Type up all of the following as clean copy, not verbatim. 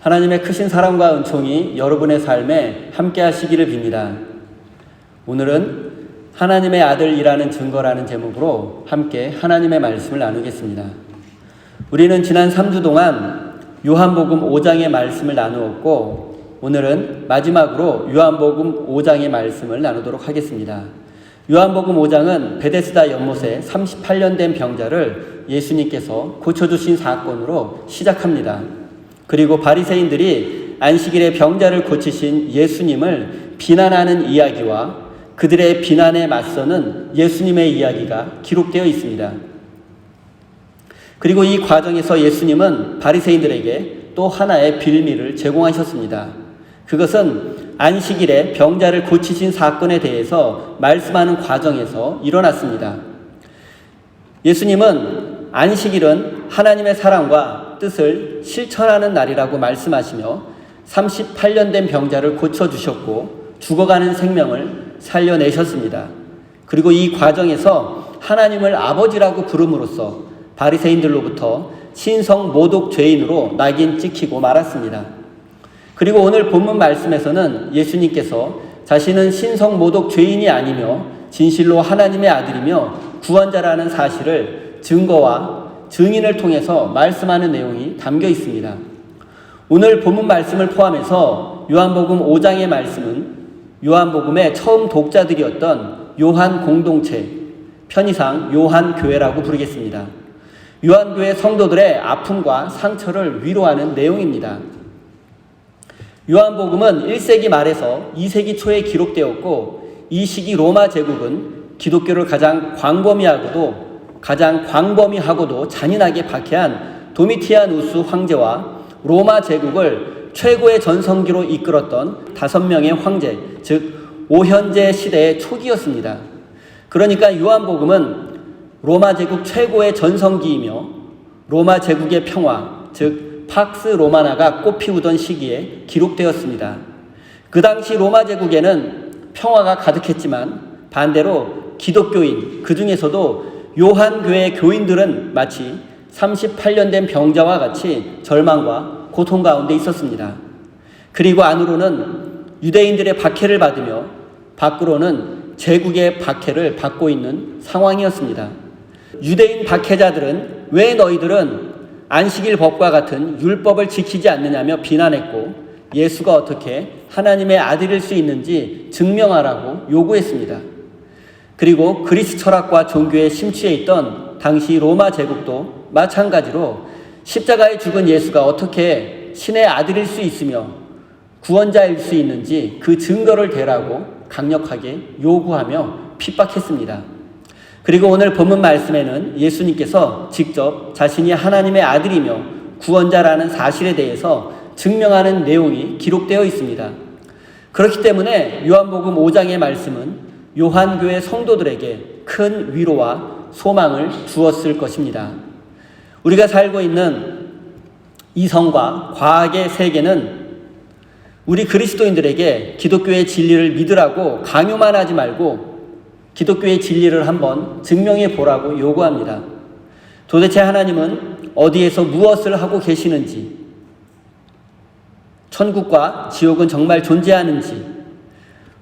하나님의 크신 사랑과 은총이 여러분의 삶에 함께 하시기를 빕니다. 오늘은 하나님의 아들이라는 증거라는 제목으로 함께 하나님의 말씀을 나누겠습니다. 우리는 지난 3주 동안 요한복음 5장의 말씀을 나누었고, 오늘은 마지막으로 요한복음 5장의 말씀을 나누도록 하겠습니다. 요한복음 5장은 베데스다 연못에 38년 된 병자를 예수님께서 고쳐주신 사건으로 시작합니다. 그리고 바리새인들이 안식일에 병자를 고치신 예수님을 비난하는 이야기와 그들의 비난에 맞서는 예수님의 이야기가 기록되어 있습니다. 그리고 이 과정에서 예수님은 바리새인들에게 또 하나의 빌미를 제공하셨습니다. 그것은 안식일에 병자를 고치신 사건에 대해서 말씀하는 과정에서 일어났습니다. 예수님은 안식일은 하나님의 사랑과 뜻을 실천하는 날이라고 말씀하시며 38년 된 병자를 고쳐주셨고 죽어가는 생명을 살려내셨습니다. 그리고 이 과정에서 하나님을 아버지라고 부름으로써 바리새인들로부터 신성 모독 죄인으로 낙인 찍히고 말았습니다. 그리고 오늘 본문 말씀에서는 예수님께서 자신은 신성 모독 죄인이 아니며 진실로 하나님의 아들이며 구원자라는 사실을 증거와 증인을 통해서 말씀하는 내용이 담겨 있습니다. 오늘 본문 말씀을 포함해서 요한복음 5장의 말씀은 요한복음의 처음 독자들이었던 요한 공동체, 편의상 요한교회라고 부르겠습니다. 요한교회 성도들의 아픔과 상처를 위로하는 내용입니다. 요한복음은 1세기 말에서 2세기 초에 기록되었고, 이 시기 로마 제국은 기독교를 가장 광범위하고도 잔인하게 박해한 도미티아누스 황제와 로마 제국을 최고의 전성기로 이끌었던 5명의 황제, 즉 오현제 시대의 초기였습니다. 그러니까 요한복음은 로마 제국 최고의 전성기이며 로마 제국의 평화, 즉 팍스 로마나가 꽃피우던 시기에 기록되었습니다. 그 당시 로마 제국에는 평화가 가득했지만 반대로 기독교인, 그 중에서도 요한교회 교인들은 마치 38년 된 병자와 같이 절망과 고통 가운데 있었습니다. 그리고 안으로는 유대인들의 박해를 받으며 밖으로는 제국의 박해를 받고 있는 상황이었습니다. 유대인 박해자들은 왜 너희들은 안식일 법과 같은 율법을 지키지 않느냐며 비난했고, 예수가 어떻게 하나님의 아들일 수 있는지 증명하라고 요구했습니다. 그리고 그리스 철학과 종교에 심취해 있던 당시 로마 제국도 마찬가지로 십자가에 죽은 예수가 어떻게 신의 아들일 수 있으며 구원자일 수 있는지 그 증거를 대라고 강력하게 요구하며 핍박했습니다. 그리고 오늘 본문 말씀에는 예수님께서 직접 자신이 하나님의 아들이며 구원자라는 사실에 대해서 증명하는 내용이 기록되어 있습니다. 그렇기 때문에 요한복음 5장의 말씀은 요한교회 성도들에게 큰 위로와 소망을 주었을 것입니다. 우리가 살고 있는 이성과 과학의 세계는 우리 그리스도인들에게 기독교의 진리를 믿으라고 강요만 하지 말고 기독교의 진리를 한번 증명해 보라고 요구합니다. 도대체 하나님은 어디에서 무엇을 하고 계시는지, 천국과 지옥은 정말 존재하는지,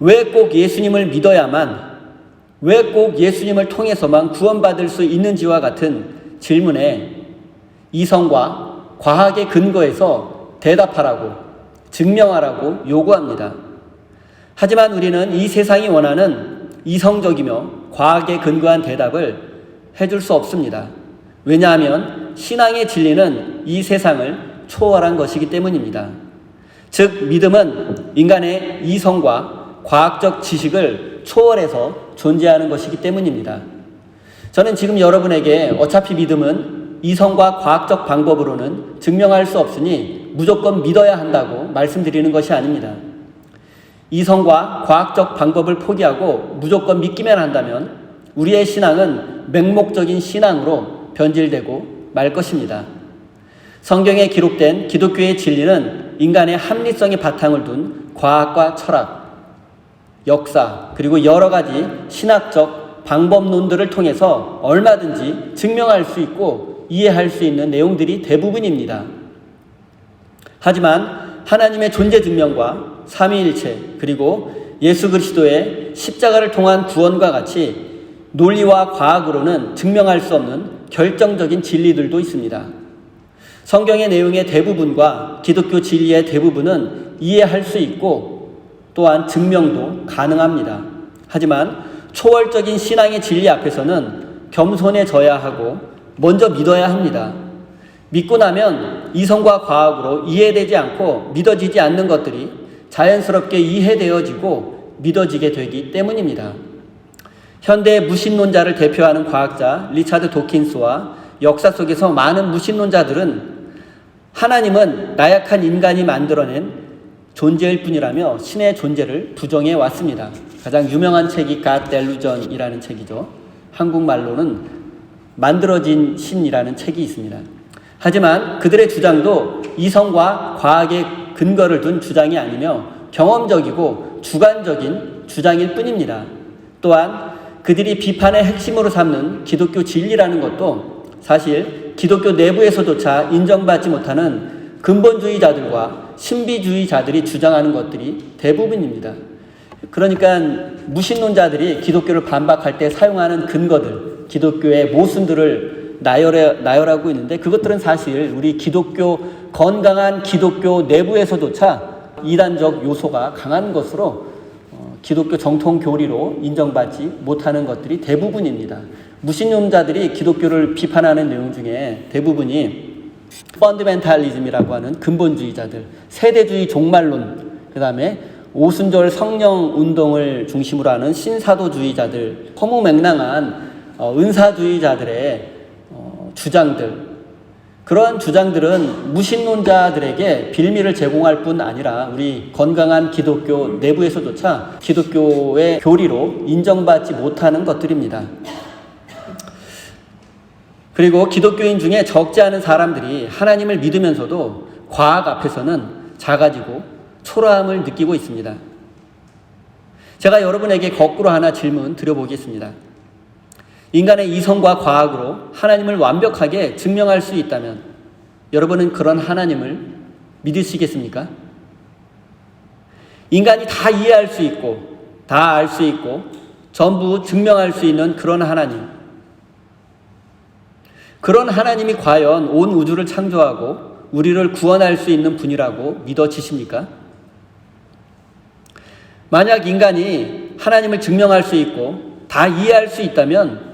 왜 꼭 예수님을 믿어야만, 왜 꼭 예수님을 통해서만 구원받을 수 있는지와 같은 질문에 이성과 과학의 근거에서 대답하라고, 증명하라고 요구합니다. 하지만 우리는 이 세상이 원하는 이성적이며 과학에 근거한 대답을 해줄 수 없습니다. 왜냐하면 신앙의 진리는 이 세상을 초월한 것이기 때문입니다. 즉 믿음은 인간의 이성과 과학적 지식을 초월해서 존재하는 것이기 때문입니다. 저는 지금 여러분에게 어차피 믿음은 이성과 과학적 방법으로는 증명할 수 없으니 무조건 믿어야 한다고 말씀드리는 것이 아닙니다. 이성과 과학적 방법을 포기하고 무조건 믿기만 한다면 우리의 신앙은 맹목적인 신앙으로 변질되고 말 것입니다. 성경에 기록된 기독교의 진리는 인간의 합리성의 바탕을 둔 과학과 철학, 역사, 그리고 여러 가지 신학적 방법론들을 통해서 얼마든지 증명할 수 있고 이해할 수 있는 내용들이 대부분입니다. 하지만 하나님의 존재 증명과 삼위일체 그리고 예수 그리스도의 십자가를 통한 구원과 같이 논리와 과학으로는 증명할 수 없는 결정적인 진리들도 있습니다. 성경의 내용의 대부분과 기독교 진리의 대부분은 이해할 수 있고 또한 증명도 가능합니다. 하지만 초월적인 신앙의 진리 앞에서는 겸손해져야 하고 먼저 믿어야 합니다. 믿고 나면 이성과 과학으로 이해되지 않고 믿어지지 않는 것들이 자연스럽게 이해되어지고 믿어지게 되기 때문입니다. 현대의 무신론자를 대표하는 과학자 리차드 도킨스와 역사 속에서 많은 무신론자들은 하나님은 나약한 인간이 만들어낸 존재일 뿐이라며 신의 존재를 부정해 왔습니다. 가장 유명한 책이 God Delusion이라는 책이죠. 한국말로는 만들어진 신이라는 책이 있습니다. 하지만 그들의 주장도 이성과 과학의 근거를 둔 주장이 아니며 경험적이고 주관적인 주장일 뿐입니다. 또한 그들이 비판의 핵심으로 삼는 기독교 진리라는 것도 사실 기독교 내부에서조차 인정받지 못하는 근본주의자들과 신비주의자들이 주장하는 것들이 대부분입니다. 그러니까 무신론자들이 기독교를 반박할 때 사용하는 근거들, 기독교의 모순들을 나열하고 있는데 그것들은 사실 우리 건강한 기독교 내부에서조차 이단적 요소가 강한 것으로 기독교 정통 교리로 인정받지 못하는 것들이 대부분입니다. 무신론자들이 기독교를 비판하는 내용 중에 대부분이 펀드멘탈리즘이라고 하는 근본주의자들, 세대주의 종말론, 그 다음에 오순절 성령 운동을 중심으로 하는 신사도주의자들, 허무맹랑한 은사주의자들의 주장들, 그러한 주장들은 무신론자들에게 빌미를 제공할 뿐 아니라 우리 건강한 기독교 내부에서조차 기독교의 교리로 인정받지 못하는 것들입니다. 그리고 기독교인 중에 적지 않은 사람들이 하나님을 믿으면서도 과학 앞에서는 작아지고 초라함을 느끼고 있습니다. 제가 여러분에게 거꾸로 하나 질문 드려보겠습니다. 인간의 이성과 과학으로 하나님을 완벽하게 증명할 수 있다면 여러분은 그런 하나님을 믿으시겠습니까? 인간이 다 이해할 수 있고 다 알 수 있고 전부 증명할 수 있는 그런 하나님, 그런 하나님이 과연 온 우주를 창조하고 우리를 구원할 수 있는 분이라고 믿어지십니까? 만약 인간이 하나님을 증명할 수 있고 다 이해할 수 있다면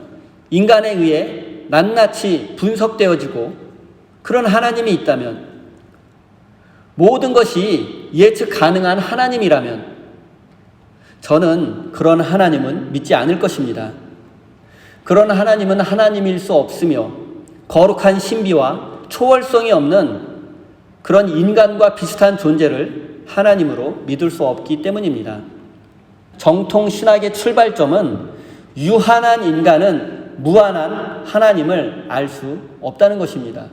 인간에 의해 낱낱이 분석되어지고 그런 하나님이 있다면, 모든 것이 예측 가능한 하나님이라면 저는 그런 하나님은 믿지 않을 것입니다. 그런 하나님은 하나님일 수 없으며 거룩한 신비와 초월성이 없는 그런 인간과 비슷한 존재를 하나님으로 믿을 수 없기 때문입니다. 정통 신학의 출발점은 유한한 인간은 무한한 하나님을 알 수 없다는 것입니다.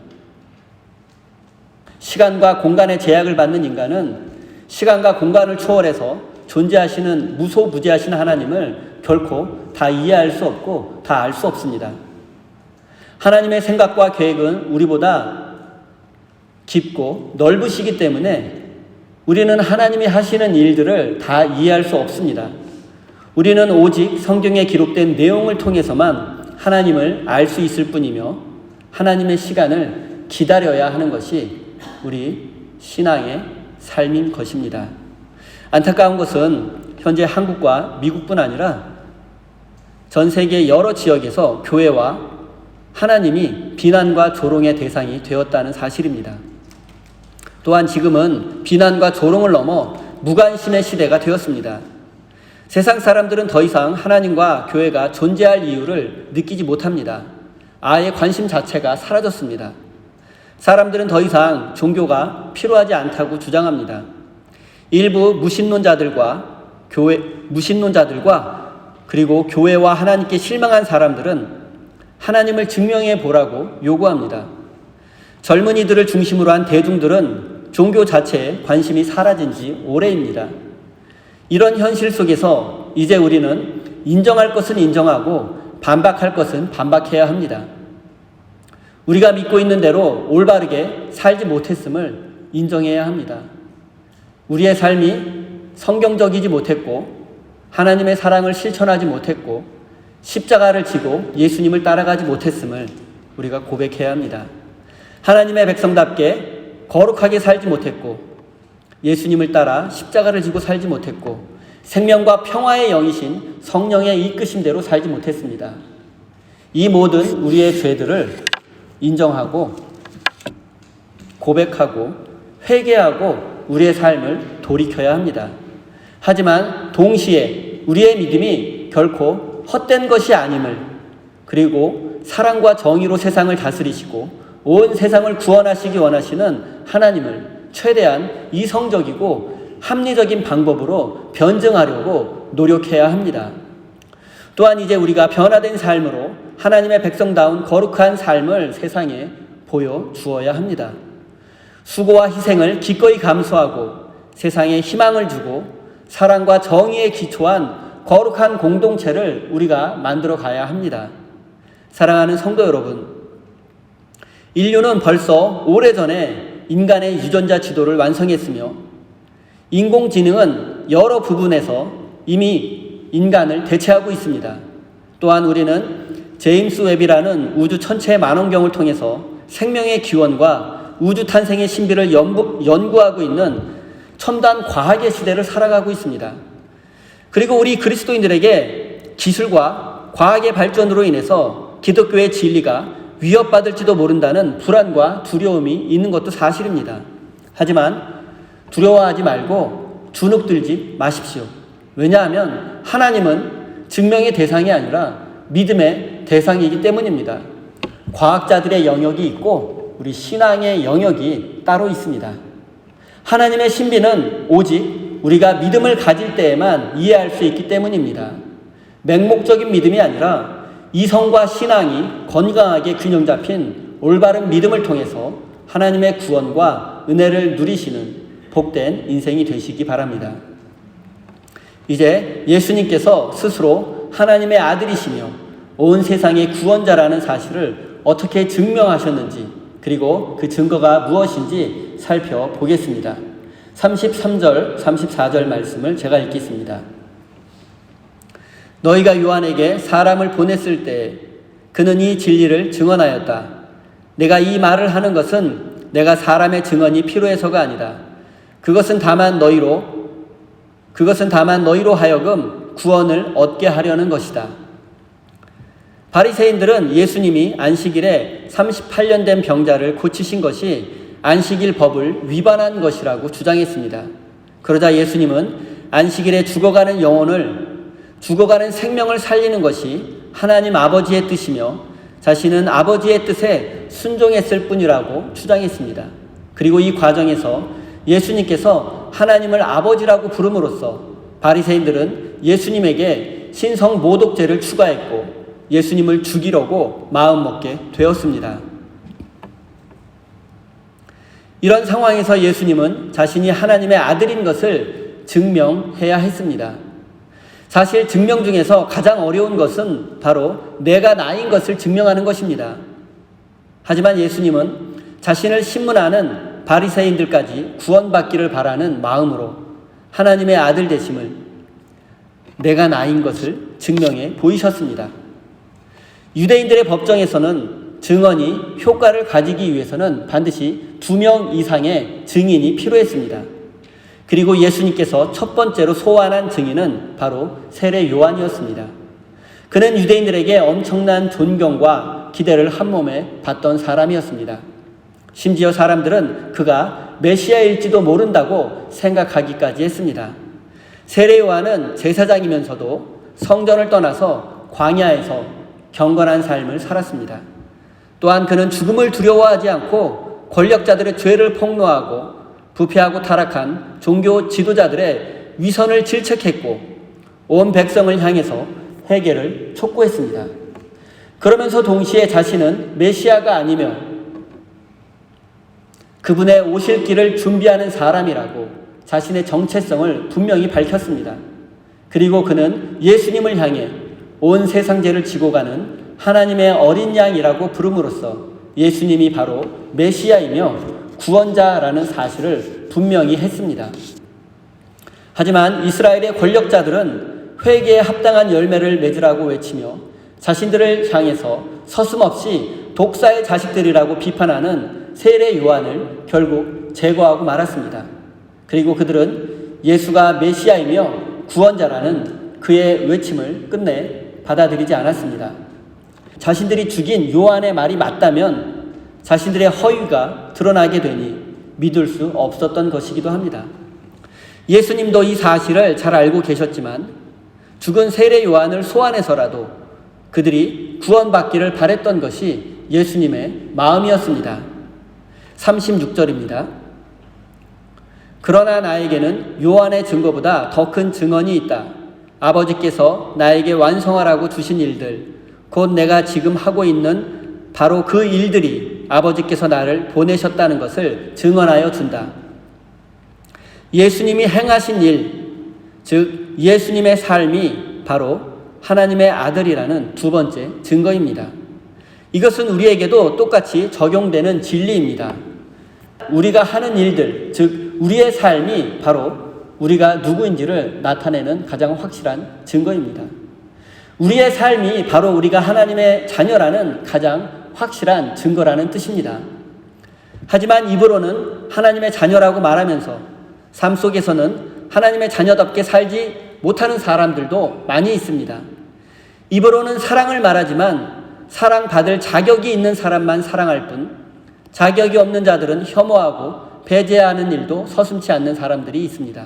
시간과 공간의 제약을 받는 인간은 시간과 공간을 초월해서 존재하시는 무소부재하신 하나님을 결코 다 이해할 수 없고 다 알 수 없습니다. 하나님의 생각과 계획은 우리보다 깊고 넓으시기 때문에 우리는 하나님이 하시는 일들을 다 이해할 수 없습니다. 우리는 오직 성경에 기록된 내용을 통해서만 하나님을 알 수 있을 뿐이며 하나님의 시간을 기다려야 하는 것이 우리 신앙의 삶인 것입니다. 안타까운 것은 현재 한국과 미국뿐 아니라 전 세계 여러 지역에서 교회와 하나님이 비난과 조롱의 대상이 되었다는 사실입니다. 또한 지금은 비난과 조롱을 넘어 무관심의 시대가 되었습니다. 세상 사람들은 더 이상 하나님과 교회가 존재할 이유를 느끼지 못합니다. 아예 관심 자체가 사라졌습니다. 사람들은 더 이상 종교가 필요하지 않다고 주장합니다. 일부 무신론자들과 그리고 교회와 하나님께 실망한 사람들은 하나님을 증명해 보라고 요구합니다. 젊은이들을 중심으로 한 대중들은 종교 자체에 관심이 사라진 지 오래입니다. 이런 현실 속에서 이제 우리는 인정할 것은 인정하고 반박할 것은 반박해야 합니다. 우리가 믿고 있는 대로 올바르게 살지 못했음을 인정해야 합니다. 우리의 삶이 성경적이지 못했고 하나님의 사랑을 실천하지 못했고 십자가를 지고 예수님을 따라가지 못했음을 우리가 고백해야 합니다. 하나님의 백성답게 거룩하게 살지 못했고 예수님을 따라 십자가를 지고 살지 못했고 생명과 평화의 영이신 성령의 이끄심대로 살지 못했습니다. 이 모든 우리의 죄들을 인정하고 고백하고 회개하고 우리의 삶을 돌이켜야 합니다. 하지만 동시에 우리의 믿음이 결코 헛된 것이 아님을, 그리고 사랑과 정의로 세상을 다스리시고 온 세상을 구원하시기 원하시는 하나님을 최대한 이성적이고 합리적인 방법으로 변증하려고 노력해야 합니다. 또한 이제 우리가 변화된 삶으로 하나님의 백성다운 거룩한 삶을 세상에 보여주어야 합니다. 수고와 희생을 기꺼이 감수하고 세상에 희망을 주고 사랑과 정의에 기초한 거룩한 공동체를 우리가 만들어 가야 합니다. 사랑하는 성도 여러분, 인류는 벌써 오래전에 인간의 유전자 지도를 완성했으며 인공지능은 여러 부분에서 이미 인간을 대체하고 있습니다. 또한 우리는 제임스 웹이라는 우주 천체 만원경을 통해서 생명의 기원과 우주 탄생의 신비를 연구하고 있는 첨단 과학의 시대를 살아가고 있습니다. 그리고 우리 그리스도인들에게 기술과 과학의 발전으로 인해서 기독교의 진리가 위협받을지도 모른다는 불안과 두려움이 있는 것도 사실입니다. 하지만 두려워하지 말고 주눅들지 마십시오. 왜냐하면 하나님은 증명의 대상이 아니라 믿음의 대상이기 때문입니다. 과학자들의 영역이 있고 우리 신앙의 영역이 따로 있습니다. 하나님의 신비는 오직 우리가 믿음을 가질 때에만 이해할 수 있기 때문입니다. 맹목적인 믿음이 아니라 이성과 신앙이 건강하게 균형 잡힌 올바른 믿음을 통해서 하나님의 구원과 은혜를 누리시는 복된 인생이 되시기 바랍니다. 이제 예수님께서 스스로 하나님의 아들이시며 온 세상의 구원자라는 사실을 어떻게 증명하셨는지, 그리고 그 증거가 무엇인지 살펴보겠습니다. 33절, 34절 말씀을 제가 읽겠습니다. 너희가 요한에게 사람을 보냈을 때 그는 이 진리를 증언하였다. 내가 이 말을 하는 것은 내가 사람의 증언이 필요해서가 아니다. 그것은 다만 너희로 하여금 구원을 얻게 하려는 것이다. 바리새인들은 예수님이 안식일에 38년 된 병자를 고치신 것이 안식일 법을 위반한 것이라고 주장했습니다. 그러자 예수님은 안식일에 죽어가는 생명을 살리는 것이 하나님 아버지의 뜻이며 자신은 아버지의 뜻에 순종했을 뿐이라고 주장했습니다. 그리고 이 과정에서 예수님께서 하나님을 아버지라고 부름으로써 바리새인들은 예수님에게 신성 모독죄를 추가했고 예수님을 죽이려고 마음먹게 되었습니다. 이런 상황에서 예수님은 자신이 하나님의 아들인 것을 증명해야 했습니다. 사실 증명 중에서 가장 어려운 것은 바로 내가 나인 것을 증명하는 것입니다. 하지만 예수님은 자신을 신문하는 바리새인들까지 구원받기를 바라는 마음으로 하나님의 아들 되심을, 내가 나인 것을 증명해 보이셨습니다. 유대인들의 법정에서는 증언이 효과를 가지기 위해서는 반드시 2명 이상의 증인이 필요했습니다. 그리고 예수님께서 첫 번째로 소환한 증인은 바로 세례 요한이었습니다. 그는 유대인들에게 엄청난 존경과 기대를 한몸에 받던 사람이었습니다. 심지어 사람들은 그가 메시아일지도 모른다고 생각하기까지 했습니다. 세례 요한은 제사장이면서도 성전을 떠나서 광야에서 경건한 삶을 살았습니다. 또한 그는 죽음을 두려워하지 않고 권력자들의 죄를 폭로하고 부패하고 타락한 종교 지도자들의 위선을 질책했고 온 백성을 향해서 회개를 촉구했습니다. 그러면서 동시에 자신은 메시아가 아니며 그분의 오실 길을 준비하는 사람이라고 자신의 정체성을 분명히 밝혔습니다. 그리고 그는 예수님을 향해 온 세상 죄를 지고 가는 하나님의 어린 양이라고 부름으로써 예수님이 바로 메시아이며 구원자라는 사실을 분명히 했습니다. 하지만 이스라엘의 권력자들은 회개에 합당한 열매를 맺으라고 외치며 자신들을 향해서 서슴없이 독사의 자식들이라고 비판하는 세례 요한을 결국 제거하고 말았습니다. 그리고 그들은 예수가 메시아이며 구원자라는 그의 외침을 끝내 받아들이지 않았습니다. 자신들이 죽인 요한의 말이 맞다면 자신들의 허위가 드러나게 되니 믿을 수 없었던 것이기도 합니다. 예수님도 이 사실을 잘 알고 계셨지만 죽은 세례 요한을 소환해서라도 그들이 구원받기를 바랬던 것이 예수님의 마음이었습니다. 36절입니다. 그러나 나에게는 요한의 증거보다 더 큰 증언이 있다. 아버지께서 나에게 완성하라고 주신 일들, 곧 내가 지금 하고 있는 바로 그 일들이 아버지께서 나를 보내셨다는 것을 증언하여 준다. 예수님이 행하신 일, 즉 예수님의 삶이 바로 하나님의 아들이라는 두 번째 증거입니다. 이것은 우리에게도 똑같이 적용되는 진리입니다. 우리가 하는 일들, 즉 우리의 삶이 바로 우리가 누구인지를 나타내는 가장 확실한 증거입니다. 우리의 삶이 바로 우리가 하나님의 자녀라는 가장 확실한 증거라는 뜻입니다. 하지만 입으로는 하나님의 자녀라고 말하면서 삶 속에서는 하나님의 자녀답게 살지 못하는 사람들도 많이 있습니다. 입으로는 사랑을 말하지만 사랑받을 자격이 있는 사람만 사랑할 뿐 자격이 없는 자들은 혐오하고 배제하는 일도 서슴지 않는 사람들이 있습니다.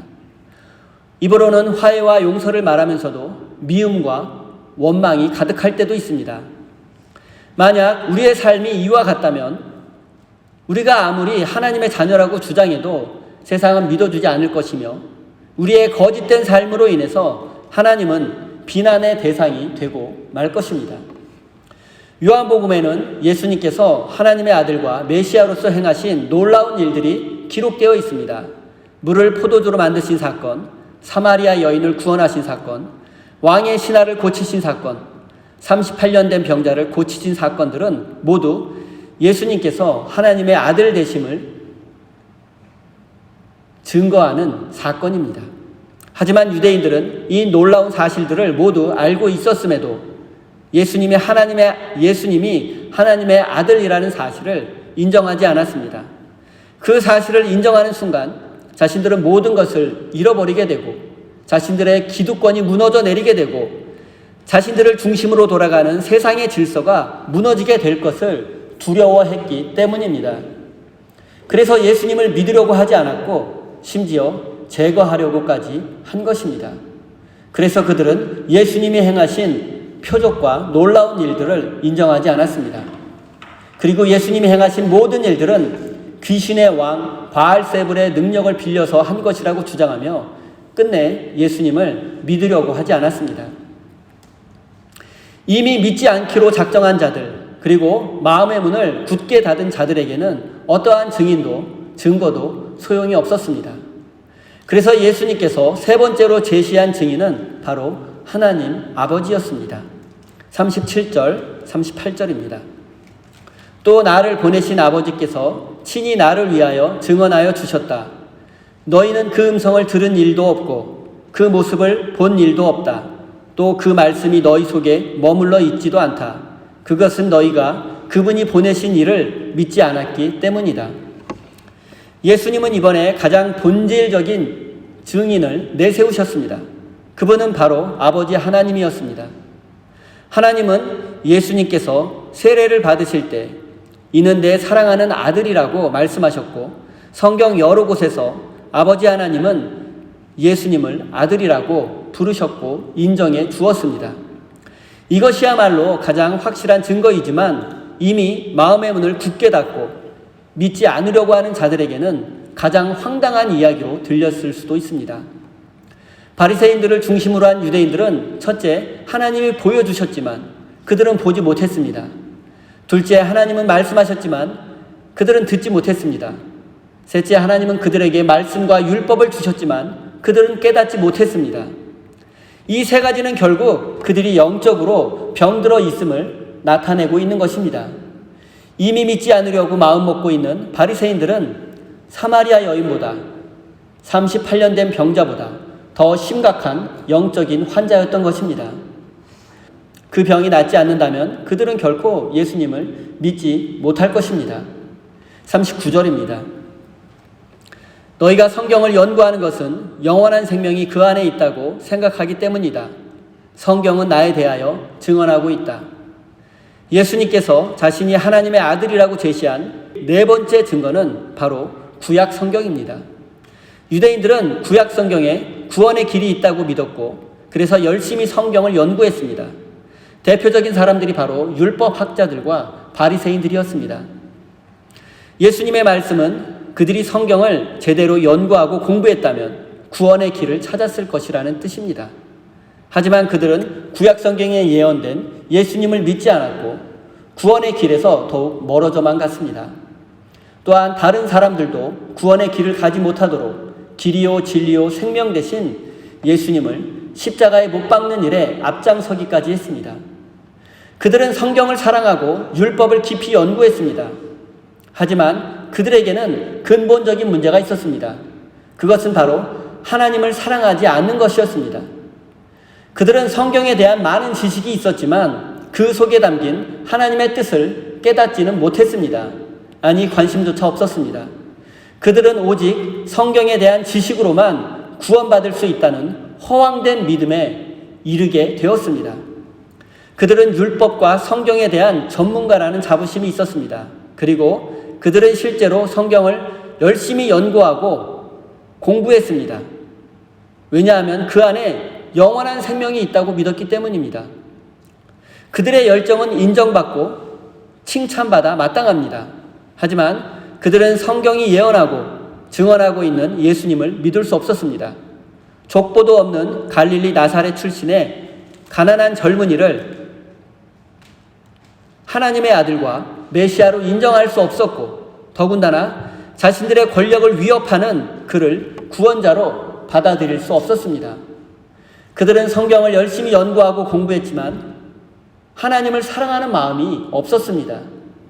입으로는 화해와 용서를 말하면서도 미움과 원망이 가득할 때도 있습니다. 만약 우리의 삶이 이와 같다면 우리가 아무리 하나님의 자녀라고 주장해도 세상은 믿어주지 않을 것이며 우리의 거짓된 삶으로 인해서 하나님은 비난의 대상이 되고 말 것입니다. 요한복음에는 예수님께서 하나님의 아들과 메시아로서 행하신 놀라운 일들이 기록되어 있습니다. 물을 포도주로 만드신 사건, 사마리아 여인을 구원하신 사건, 왕의 신하를 고치신 사건, 38년 된 병자를 고치신 사건들은 모두 예수님께서 하나님의 아들 되심을 증거하는 사건입니다. 하지만 유대인들은 이 놀라운 사실들을 모두 알고 있었음에도 예수님이 하나님의 아들이라는 사실을 인정하지 않았습니다. 그 사실을 인정하는 순간 자신들은 모든 것을 잃어버리게 되고 자신들의 기득권이 무너져 내리게 되고 자신들을 중심으로 돌아가는 세상의 질서가 무너지게 될 것을 두려워했기 때문입니다. 그래서 예수님을 믿으려고 하지 않았고 심지어 제거하려고까지 한 것입니다. 그래서 그들은 예수님이 행하신 표적과 놀라운 일들을 인정하지 않았습니다. 그리고 예수님이 행하신 모든 일들은 귀신의 왕 바알세불의 능력을 빌려서 한 것이라고 주장하며 끝내 예수님을 믿으려고 하지 않았습니다. 이미 믿지 않기로 작정한 자들, 그리고 마음의 문을 굳게 닫은 자들에게는 어떠한 증거도 소용이 없었습니다. 그래서 예수님께서 세 번째로 제시한 증인은 바로 하나님 아버지였습니다. 37절, 38절입니다. 또 나를 보내신 아버지께서 친히 나를 위하여 증언하여 주셨다. 너희는 그 음성을 들은 일도 없고 그 모습을 본 일도 없다. 또 그 말씀이 너희 속에 머물러 있지도 않다. 그것은 너희가 그분이 보내신 일을 믿지 않았기 때문이다. 예수님은 이번에 가장 본질적인 증인을 내세우셨습니다. 그분은 바로 아버지 하나님이었습니다. 하나님은 예수님께서 세례를 받으실 때 이는 내 사랑하는 아들이라고 말씀하셨고 성경 여러 곳에서 아버지 하나님은 예수님을 아들이라고 부르셨고 인정해 주었습니다. 이것이야말로 가장 확실한 증거이지만 이미 마음의 문을 굳게 닫고 믿지 않으려고 하는 자들에게는 가장 황당한 이야기로 들렸을 수도 있습니다. 바리새인들을 중심으로 한 유대인들은 첫째, 하나님이 보여주셨지만 그들은 보지 못했습니다. 둘째, 하나님은 말씀하셨지만 그들은 듣지 못했습니다. 셋째, 하나님은 그들에게 말씀과 율법을 주셨지만 그들은 깨닫지 못했습니다. 이 세 가지는 결국 그들이 영적으로 병들어 있음을 나타내고 있는 것입니다. 이미 믿지 않으려고 마음먹고 있는 바리새인들은 사마리아 여인보다 38년 된 병자보다 더 심각한 영적인 환자였던 것입니다. 그 병이 낫지 않는다면 그들은 결코 예수님을 믿지 못할 것입니다. 39절입니다. 너희가 성경을 연구하는 것은 영원한 생명이 그 안에 있다고 생각하기 때문이다. 성경은 나에 대하여 증언하고 있다. 예수님께서 자신이 하나님의 아들이라고 제시한 네 번째 증거는 바로 구약 성경입니다. 유대인들은 구약 성경에 구원의 길이 있다고 믿었고 그래서 열심히 성경을 연구했습니다. 대표적인 사람들이 바로 율법 학자들과 바리새인들이었습니다. 예수님의 말씀은 그들이 성경을 제대로 연구하고 공부했다면 구원의 길을 찾았을 것이라는 뜻입니다. 하지만 그들은 구약 성경에 예언된 예수님을 믿지 않았고 구원의 길에서 더욱 멀어져만 갔습니다. 또한 다른 사람들도 구원의 길을 가지 못하도록 길이요 진리요 생명 대신 예수님을 십자가에 못 박는 일에 앞장서기까지 했습니다. 그들은 성경을 사랑하고 율법을 깊이 연구했습니다. 하지만 그들에게는 근본적인 문제가 있었습니다. 그것은 바로 하나님을 사랑하지 않는 것이었습니다. 그들은 성경에 대한 많은 지식이 있었지만 그 속에 담긴 하나님의 뜻을 깨닫지는 못했습니다. 아니, 관심조차 없었습니다. 그들은 오직 성경에 대한 지식으로만 구원받을 수 있다는 허황된 믿음에 이르게 되었습니다. 그들은 율법과 성경에 대한 전문가라는 자부심이 있었습니다. 그리고 그들은 실제로 성경을 열심히 연구하고 공부했습니다. 왜냐하면 그 안에 영원한 생명이 있다고 믿었기 때문입니다. 그들의 열정은 인정받고 칭찬받아 마땅합니다. 하지만 그들은 성경이 예언하고 증언하고 있는 예수님을 믿을 수 없었습니다. 족보도 없는 갈릴리 나사렛 출신의 가난한 젊은이를 하나님의 아들과 메시아로 인정할 수 없었고 더군다나 자신들의 권력을 위협하는 그를 구원자로 받아들일 수 없었습니다. 그들은 성경을 열심히 연구하고 공부했지만 하나님을 사랑하는 마음이 없었습니다.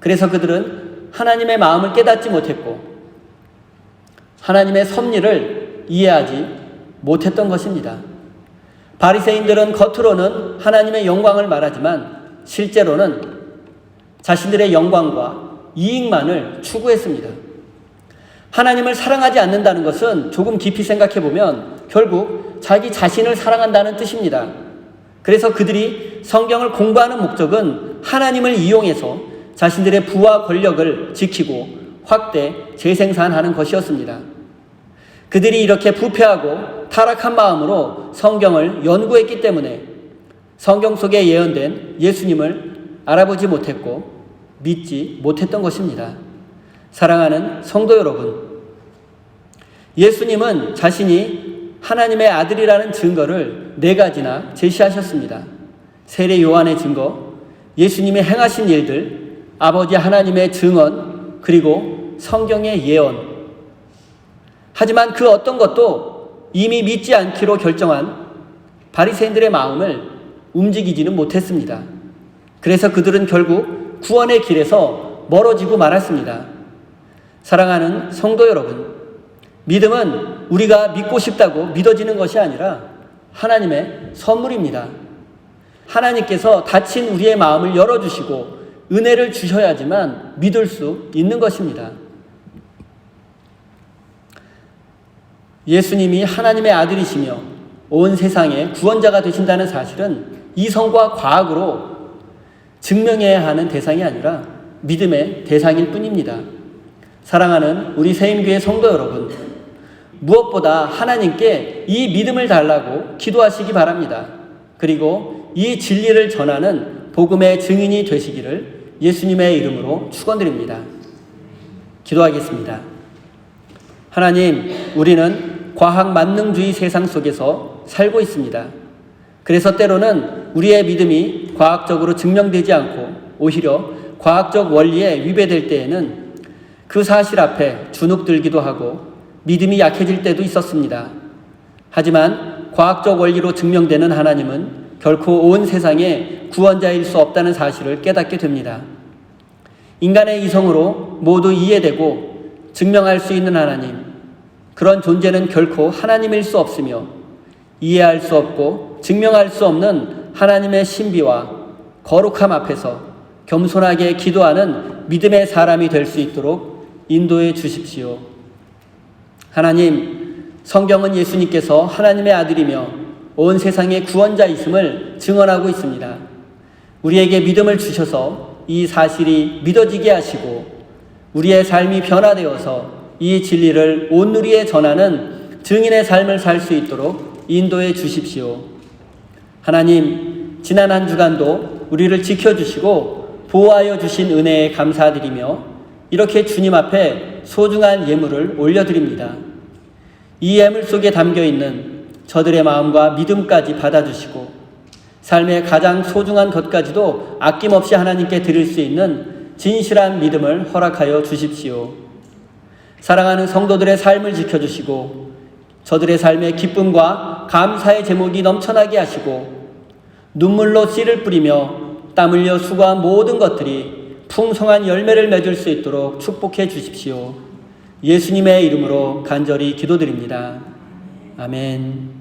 그래서 그들은 하나님의 마음을 깨닫지 못했고 하나님의 섭리를 이해하지 못했던 것입니다. 바리새인들은 겉으로는 하나님의 영광을 말하지만 실제로는 자신들의 영광과 이익만을 추구했습니다. 하나님을 사랑하지 않는다는 것은 조금 깊이 생각해 보면 결국 자기 자신을 사랑한다는 뜻입니다. 그래서 그들이 성경을 공부하는 목적은 하나님을 이용해서 자신들의 부와 권력을 지키고 확대, 재생산하는 것이었습니다. 그들이 이렇게 부패하고 타락한 마음으로 성경을 연구했기 때문에 성경 속에 예언된 예수님을 알아보지 못했고 믿지 못했던 것입니다. 사랑하는 성도 여러분, 예수님은 자신이 하나님의 아들이라는 증거를 4가지나 제시하셨습니다. 세례 요한의 증거, 예수님이 행하신 일들, 아버지 하나님의 증언, 그리고 성경의 예언. 하지만 그 어떤 것도 이미 믿지 않기로 결정한 바리새인들의 마음을 움직이지는 못했습니다. 그래서 그들은 결국 구원의 길에서 멀어지고 말았습니다. 사랑하는 성도 여러분, 믿음은 우리가 믿고 싶다고 믿어지는 것이 아니라 하나님의 선물입니다. 하나님께서 닫힌 우리의 마음을 열어주시고 은혜를 주셔야지만 믿을 수 있는 것입니다. 예수님이 하나님의 아들이시며 온 세상의 구원자가 되신다는 사실은 이성과 과학으로 증명해야 하는 대상이 아니라 믿음의 대상일 뿐입니다. 사랑하는 우리 세임교회 성도 여러분, 무엇보다 하나님께 이 믿음을 달라고 기도하시기 바랍니다. 그리고 이 진리를 전하는 복음의 증인이 되시기를 예수님의 이름으로 축원드립니다. 기도하겠습니다. 하나님, 우리는 과학 만능주의 세상 속에서 살고 있습니다. 그래서 때로는 우리의 믿음이 과학적으로 증명되지 않고 오히려 과학적 원리에 위배될 때에는 그 사실 앞에 주눅들기도 하고 믿음이 약해질 때도 있었습니다. 하지만 과학적 원리로 증명되는 하나님은 결코 온 세상의 구원자일 수 없다는 사실을 깨닫게 됩니다. 인간의 이성으로 모두 이해되고 증명할 수 있는 하나님, 그런 존재는 결코 하나님일 수 없으며 이해할 수 없고 증명할 수 없는 하나님의 신비와 거룩함 앞에서 겸손하게 기도하는 믿음의 사람이 될 수 있도록 인도해 주십시오. 하나님, 성경은 예수님께서 하나님의 아들이며 온 세상의 구원자이심을 증언하고 있습니다. 우리에게 믿음을 주셔서 이 사실이 믿어지게 하시고 우리의 삶이 변화되어서 이 진리를 온누리에 전하는 증인의 삶을 살 수 있도록 인도해 주십시오. 하나님, 지난 한 주간도 우리를 지켜주시고 보호하여 주신 은혜에 감사드리며 이렇게 주님 앞에 소중한 예물을 올려드립니다. 이 예물 속에 담겨있는 저들의 마음과 믿음까지 받아주시고 삶의 가장 소중한 것까지도 아낌없이 하나님께 드릴 수 있는 진실한 믿음을 허락하여 주십시오. 사랑하는 성도들의 삶을 지켜주시고 저들의 삶의 기쁨과 감사의 제목이 넘쳐나게 하시고 눈물로 씨를 뿌리며 땀 흘려 수고한 모든 것들이 풍성한 열매를 맺을 수 있도록 축복해 주십시오. 예수님의 이름으로 간절히 기도드립니다. 아멘.